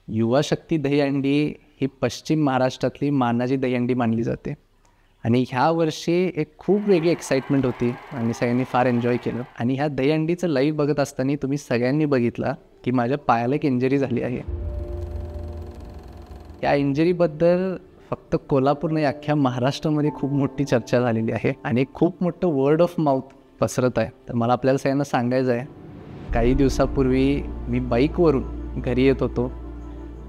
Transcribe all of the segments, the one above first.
युवा शक्ती दहीहंडी ही पश्चिम महाराष्ट्रातली मानाची दहीहंडी मानली जाते आणि ह्या वर्षी एक खूप वेगळी एक्साइटमेंट होती आणि सगळ्यांनी फार एन्जॉय केलं. आणि ह्या दहीहंडीचं लाईव्ह बघत असताना तुम्ही सगळ्यांनी बघितला की माझ्या पायाला एक इंजरी झाली आहे. या इंजरीबद्दल फक्त कोल्हापूर नाही अख्ख्या महाराष्ट्रामध्ये खूप मोठी चर्चा झालेली आहे आणि खूप मोठं वर्ड ऑफ माउथ पसरत आहे. तर मला आपल्याला सगळ्यांना सांगायचं आहे, काही दिवसापूर्वी मी बाईकवरून घरी येत होतो.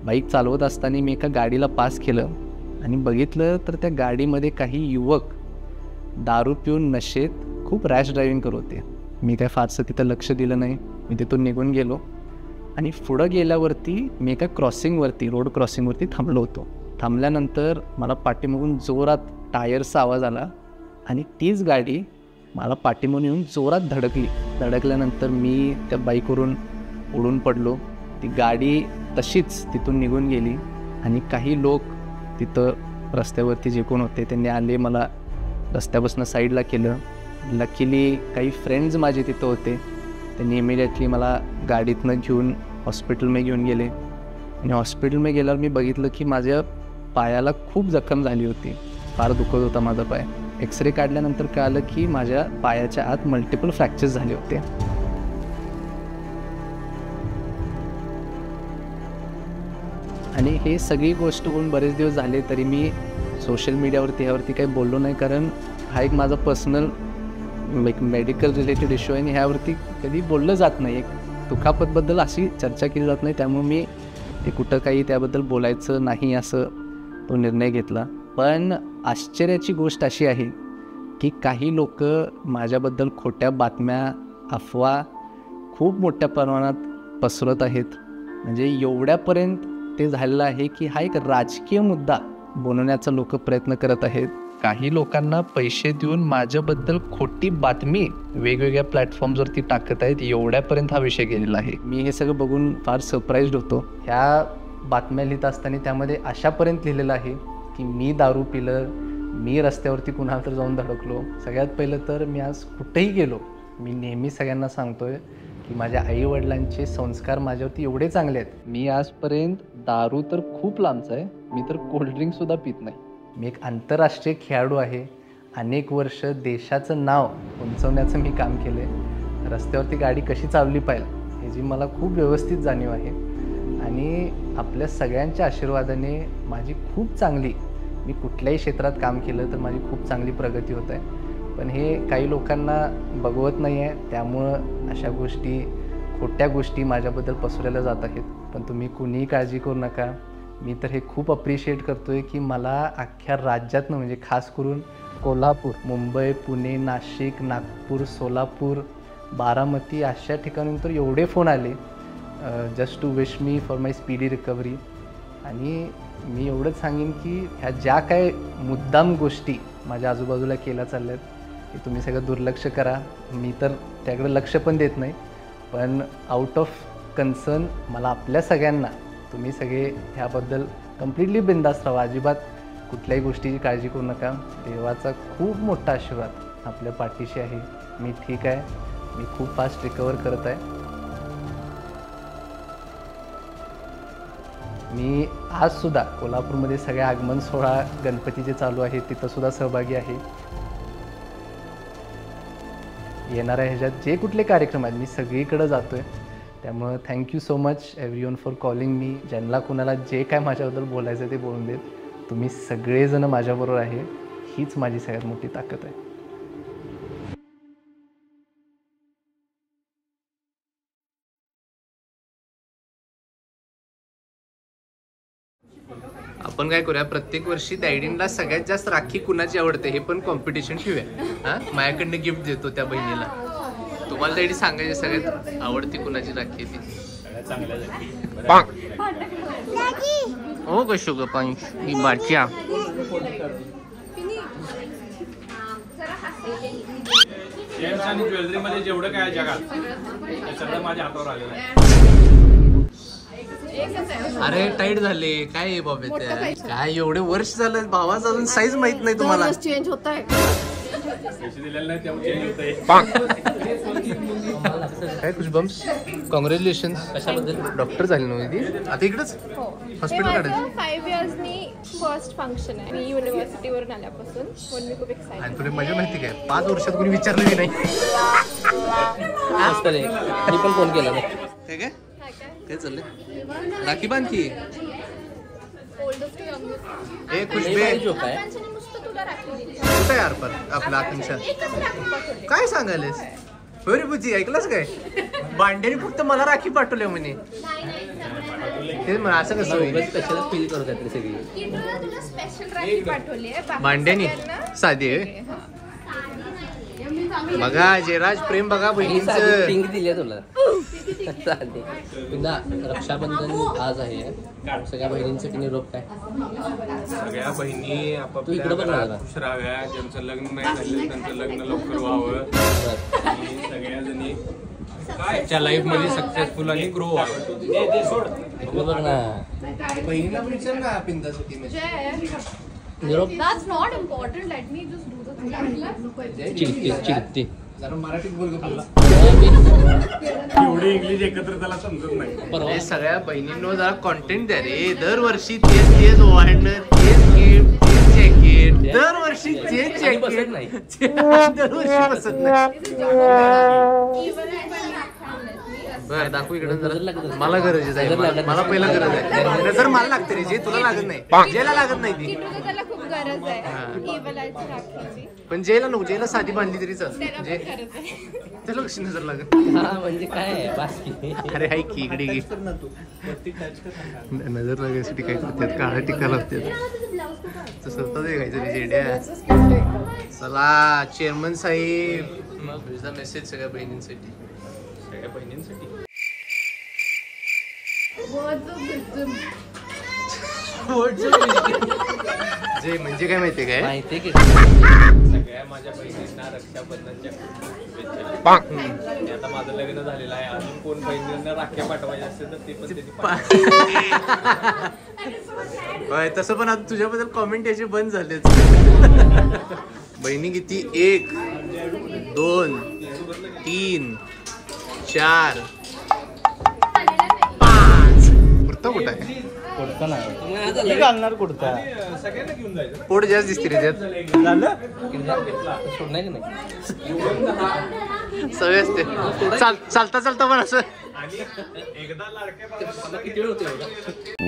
बाईक चालवत असताना मी एका गाडीला पास केलं आणि बघितलं तर त्या गाडीमध्ये काही युवक दारू पिऊन नशेत खूप रॅश ड्रायव्हिंग करत होते. मी काय फारसं तिथं लक्ष दिलं नाही. मी तिथून निघून गेलो आणि पुढं गेल्यावरती मी एका रोड क्रॉसिंगवरती थांबलो होतो. थांबल्यानंतर मला पाठीमागून जोरात टायरचा आवाज आला आणि तीच गाडी मला पाठीमागून येऊन जोरात धडकल्यानंतर मी त्या बाईकवरून उडून पडलो. ती गाडी तशीच तिथून निघून गेली आणि काही लोक तिथं रस्त्यावरती जे कोण होते त्यांनी आले, मला रस्त्यापासून साईडला केलं. लकीली काही फ्रेंड्स माझे तिथं होते. त्यांनी इमिडिएटली मला गाडीतनं घेऊन हॉस्पिटलमध्ये घेऊन गेले आणि हॉस्पिटलमध्ये गेल्यावर मी बघितलं की माझ्या पायाला खूप जखम झाली होती. फार दुखत होता माझा पाय. एक्सरे काढल्यानंतर कळालं की माझ्या पायाच्या आत मल्टिपल फ्रॅक्चर्स झाले होते. आणि हे सगळी गोष्ट होऊन बरेच दिवस झाले तरी मी सोशल मीडियावरती ह्यावरती काही बोललो नाही, कारण हा एक माझा पर्सनल एक मेडिकल रिलेटेड इश्यू आहे आणि ह्यावरती कधी बोललं जात नाही. एक दुखापतबद्दल अशी चर्चा केली जात नाही, त्यामुळे मी ते कुठं काही त्याबद्दल बोलायचं नाही असं तो निर्णय घेतला. पण आश्चर्याची गोष्ट अशी आहे की काही लोक माझ्याबद्दल खोट्या बातम्या, अफवा खूप मोठ्या प्रमाणात पसरवत आहेत. म्हणजे एवढ्यापर्यंत ते झालेलं आहे की हा एक राजकीय मुद्दा बनवण्याचा लोक प्रयत्न करत आहेत. काही लोकांना पैसे देऊन माझ्याबद्दल खोटी बातमी वेगवेगळ्या प्लॅटफॉर्म्सवरती टाकत आहेत. एवढ्यापर्यंत हा विषय गेलेला आहे. मी हे सगळं बघून फार सरप्राईज्ड होतो. ह्या बातम्या लिहित असताना त्यामध्ये अशापर्यंत लिहिलेलं आहे की मी दारू पिलं, मी रस्त्यावरती कुणाला तर जाऊन धडकलो. सगळ्यात पहिलं तर मी आज कुठेही गेलो, मी नेहमी सगळ्यांना सांगतोय की माझ्या आईवडिलांचे संस्कार माझ्यावरती एवढे चांगले आहेत. मी आजपर्यंत दारू तर खूप लांबचा आहे, मी तर कोल्ड्रिंकसुद्धा पित नाही. मी एक आंतरराष्ट्रीय खेळाडू आहे. अनेक वर्ष देशाचं नाव उंचवण्याचं मी काम केलं आहे. रस्त्यावरती गाडी कशी चालवली पाहिजे ह्याची मला खूप व्यवस्थित जाणीव आहे आणि आपल्या सगळ्यांच्या आशीर्वादाने माझी खूप चांगली, मी कुठल्याही क्षेत्रात काम केलं तर माझी खूप चांगली प्रगती होत आहे. पण हे काही लोकांना बघवत नाही आहे, त्यामुळं अशा गोष्टी, खोट्या गोष्टी माझ्याबद्दल पसरवल्या जात आहेत. पण तुम्ही कुणीही काळजी करू नका. मी तर हे खूप अप्रिशिएट करतो आहे की मला अख्ख्या राज्यातनं, म्हणजे खास करून कोल्हापूर, मुंबई, पुणे, नाशिक, नागपूर, सोलापूर, बारामती अशा ठिकाणून तर एवढे फोन आले just to wish me for my speedy recovery. आणि मी एवढंच सांगेन की ह्या ज्या काय मुद्दाम गोष्टी माझ्या आजूबाजूला केल्या चालल्या आहेत की तुम्ही सगळं दुर्लक्ष करा. मी तर त्याकडे लक्ष पण देत नाही, पण आउट ऑफ कन्सर्न मला आपल्या सगळ्यांना तुम्ही सगळे ह्याबद्दल कम्प्लिटली बिंदास राहा. अजिबात कुठल्याही गोष्टीची काळजी करू नका. देवाचा खूप मोठा आशीर्वाद आपल्या पाठीशी आहे. मी ठीक आहे. मी खूप फास्ट रिकवर करत आहे. मी आजसुद्धा कोल्हापूरमध्ये सगळ्या आगमन सोहळा गणपतीचे चालू आहे तिथंसुद्धा सहभागी आहे. येणाऱ्या ह्याच्यात जे कुठले कार्यक्रम आहेत मी सगळीकडे जातो आहे. त्यामुळं thank you so much everyone for calling me. ज्यांना कुणाला जे काय माझ्याबद्दल बोलायचं ते बोलून देत. तुम्ही सगळेजण माझ्याबरोबर आहे, हीच माझी सगळ्यात मोठी ताकद आहे. आपण काय करूया, प्रत्येक वर्षी डायडीनला सगळ्यात जास्त राखी कुणाची आवडते हे पण कॉम्पिटिशन ठेवूया. हां, माझ्याकडनं गिफ्ट देतो त्या बहिणीला. तुम्हाला डायडी सांगायचे सगळ्यात आवडती कुणाची राखी ती. हो ग शुगर पाणी ही बाच्या ज्वेलरी मध्ये जेवढं काय जगात ते सगळं माझ्या हातावर आलेलं आहे. अरे टाईट झाले काय बाबा, त्या काय एवढे वर्ष झालं भावाचं अजून साईज माहित नाही तुम्हाला. चेंज होत आहे. पैसे दिलेले नाही त्यामुळे चेंज होत आहे. काय खुशबम्स कॉंग्रॅच्युलेशन. कशाबद्दल? डॉक्टर झाली नव्हती ती आता इकडंच हो हॉस्पिटल हे काढायचं. माझं 5 इयर्सनी फर्स्ट फंक्शन आहे. मी युनिव्हर्सिटीवरून आल्यापासून म्हणून मी खूप आणि एक्साइटेड. तुला मजा माहिती काय 5 वर्षात कोणी विचारलं नाही. मस्त रे. मी पण फोन केला नाही. काय काय काय चाललंय? राखी बांधकी ओल्डेस्ट टू यंगेस्ट. ए खुशबे जोक आहे. नुसतं तुला राखी दिली. कुठं आहे अर्पण आपला आकांक्षा? एकच राखी पाठवली. काय सांगायलेस? अरे बुजी ऐकलंच काय? भांड्याने फक्त मला राखी पाठवल्या म्हणे. ते म्हणा असं कसं होईल? स्पेशलच फील करत आहेत सगळी. किटूला तुला स्पेशल राखी पाठवली आहे. बाकी भांड्याने सगळ्यांना साधी आहे. हा. बघा जयराज प्रेम बघा बहिणींचं. पिंक दिली तुला. चालते. पुन्हा रक्षाबंधन आज आहे. सगळ्या बहिणींसाठी निरोप काय? सगळ्या बहिणी तू इकडं बघ ना आपापल्या जरा. खुश राहाव्या. ज्यांचं लग्न नाही झालं त्यांचं लग्न लवकर व्हावं बरं. आणि सगळ्याजणी च्या लाईफ मध्ये सक्सेसफुल आणि ग्रो व्हावं. इकडं बघ ना. बहिणीला पण विचार ना पिंदासाठी निरोप. That's not important. Let me just do the thing. चिडते. जरा मराठीत बोल गं. एवढी इंग्लिश एकत्र त्याला समजत नाही. परवा हे सगळ्या बहिणींनो जरा कॉन्टेंट द्या रे. दरवर्षी तेच वाढणं, तेच गिफ्ट, तेच जॅकेट. दरवर्षी तेच आणि बसत जॅकेट नाही. दरवर्षी बसत नाही. Even if I'm not harmless, me as बरं दाखवू इकडे नजर जरा. लागत असते. मला गरज आहे नजर लागत मला असते. पहिला गरज आहे. नजर मला लागते रे जे तुला लागत नाही. जेला लागत नाही ती. किटूला त्याला खूप गरज आहे इवलाची राखीची. पण जेला नको. जेला साधी बांधली तरी चाल. त्याला जे पण गरज आहे. त्याला कशी नजर लागत? हा म्हणजे काय आहे बाकी. अरे हाय की इकडे घे. नजर लागायसाठी काय करतात? काळा टिका लावतात. तसं होतं ते काहीतरी जेड्या. चला चेअरमन साहेब मग मेसेज सगळ्या बहिणींसाठी. सगळ्या बहिणींसाठी जे म्हणजे काय माहितीये काय? माहितीये की सगळ्या माझ्या बहिणींना रक्षाबंधनच्या शुभेच्छा. आणि आता माझं लग्न झालेलं आहे. अजून कोण बहिणींना राख्या पाठवायच्या असेल तर ते पण त्यांनी होय, तसं पण आता तुझ्याबद्दल कॉमेंट याचे बंद झालेच. बहिणी किती? 1 2 3 4 5. कुर्ता कुठं आहे? कुठं नाही. सगळ्यांना घेऊन जायचं. पोट जास्त दिसते रे त्यात. सोडणार की नाही. सवय असते. चालता चालता पण असं. आणि एकदा लाडक्या बाबाला किती वेळ होते एवढा?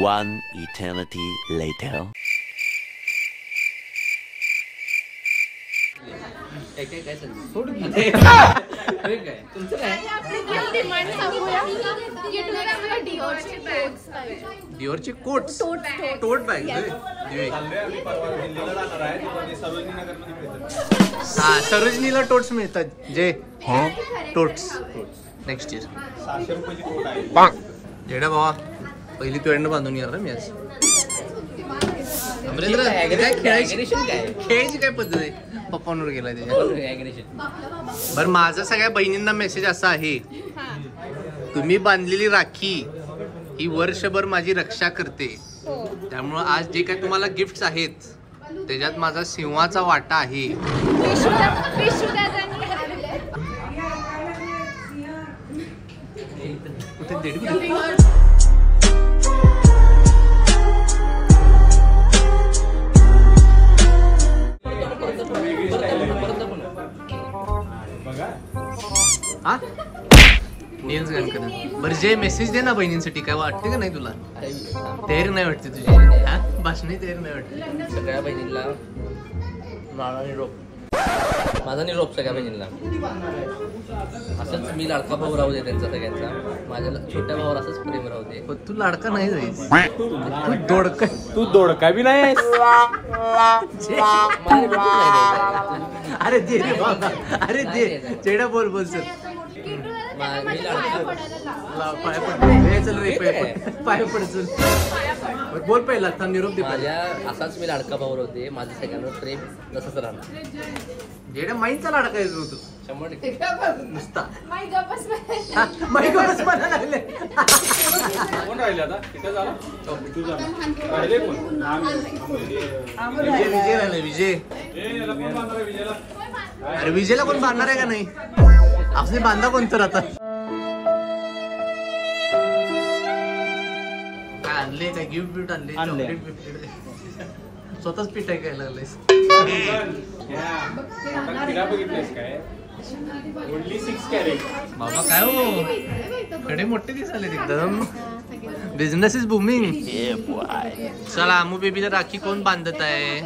One eternity later. काय चाललं? काय तुमचं काय? डिओरचे कोट्स. टोट बॅग. चाललोय आम्ही परवा दिल्लीला जाणार आहे. तिथे सरोजिनी नगरमध्ये भेटतो. सरोजनीला टोट्स मिळतात. जे टोट्स नेक्स्ट इयर 600 रुपयाची कोट आहे. जेडा बाबा पहिली तुझ्याकडनं बांधून येणार ना मी आज. अमरेंद्र Aggression काय? खेळायची काय पद्धत आहे? पप्पांवर गेला त्याच्या. Aggression. बरं माझा सगळ्या बहिणींना मेसेज असा आहे. तुम्ही बांधलेली राखी ही वर्षभर माझी रक्षा करते. त्यामुळं आज जे काही तुम्हाला गिफ्ट्स आहेत त्याच्यात माझा सिंहाचा वाटा आहे. कुठे देडी? हा नेल्स घाल कर. बरं जे मेसेज दे ना बहिणींसाठी. काय वाटते का नाही तुला? तयारी नाही वाटते तुझी? हा भाषणी तयारी नाही वाटते? सगळ्या बहिणींना माझा निरोप. माझा निरोप सगळ्या बहिणींना. असंच मी लाडका भाऊ राहू दे त्यांचा सगळ्यांचा. माझ्या छोट्या भावावर असंच प्रेम राहू दे. पण तू लाडका नाही जायचं. तू दोडका. तू दोडका बी नाही आहेस. मला निरोपच नाही द्यायचा. अरे दे रे बाबा. अरे दे. चेडा बोल बोल सर. मी लाडका पाय पड. चल रे पाय पड चल. बोल पहिला आता निरोप दे. माझ्या असाच मी लाडका भाऊ होते. माझं सगळ्यांवर प्रेम तसंच राहणार. जेडा माईचा लाडका आहे तू. 100% नुसता माय गपच म्हणायला लागले. कोण राहिले आता? तिथं झाला तू झाला राहिले कोण? विजय राहिले. विजय. याला कोण बांधणार आहे विजयला? अरे विजयला कोण बांधणार आहे का नाही? आपले बांधा कोण तर आता. आहे काय गिफ्ट बिफ्ट आणले आणले. चॉकलेट बिफ्ट स्वतःच पिठाई काय लागलायस आता तिला बघितलंस काय ओनली 6 कॅरेट बाबा काय हो कडे मोठे दिसाले एकदम बिझनेस इज बुमिंग चला अमू बेबीला राखी कोण बांधत आहे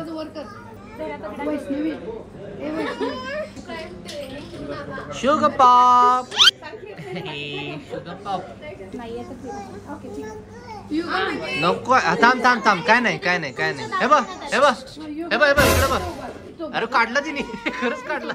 शुगर पॉप शुगर पॉप नको थांब थांब थांब काय नाही काय नाही काय नाही हे बघ हे बघ हे बघ हे बघ इकडे बघ अरे काढला तिने खरंच काढला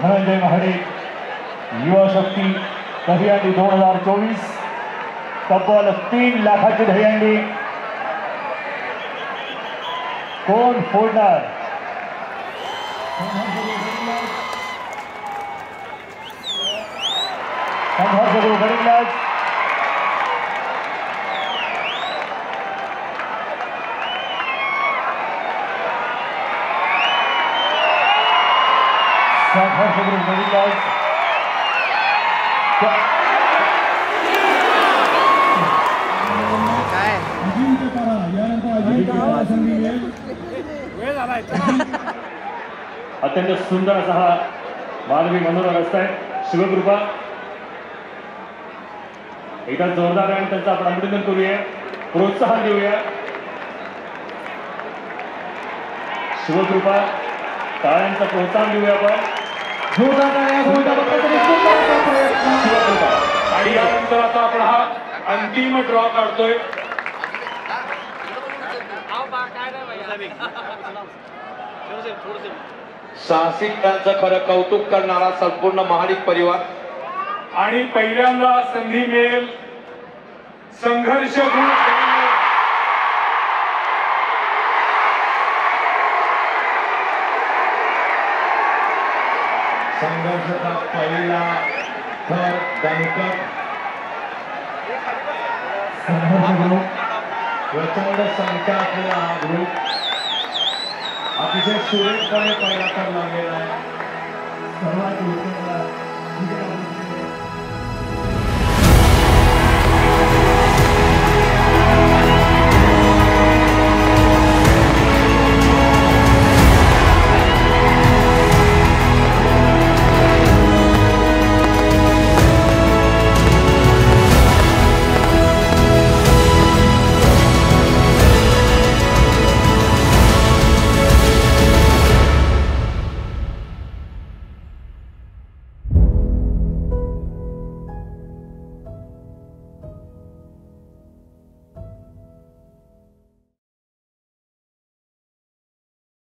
धनंजय महाडे युवा शक्ती दहीहंडी 2024 तब्बल 3 लाखाची दहीहंडी कोण फोडणार संघर्ष गुरु गरीबराज संघर्ष गुरु गरीबराज काय अत्यंत सुंदर असा हा मानवी मनोरम रस्ता आहे शिवकृपा एकदा जोरदार आणि त्यांचं आपण अभिनंदन करूया प्रोत्साहन देऊया शिवकृपा टाळ्यांचं प्रोत्साहन देऊया आपण शिवकृपा आणि यानंतर आता आपण हा अंतिम ड्रॉ काढतोय साहसिकांचं खरं कौतुक करणारा संपूर्ण महाडिक परिवार आणि पहिल्यांदा संधी मिळेल संघर्ष ग्रुप संघर्षाचा पहिला थर दणकट प्रचंड संख्या असलेला हा ग्रुप अतिशय सुरेखपणे पहिला थर लागलेला आहे सर्वात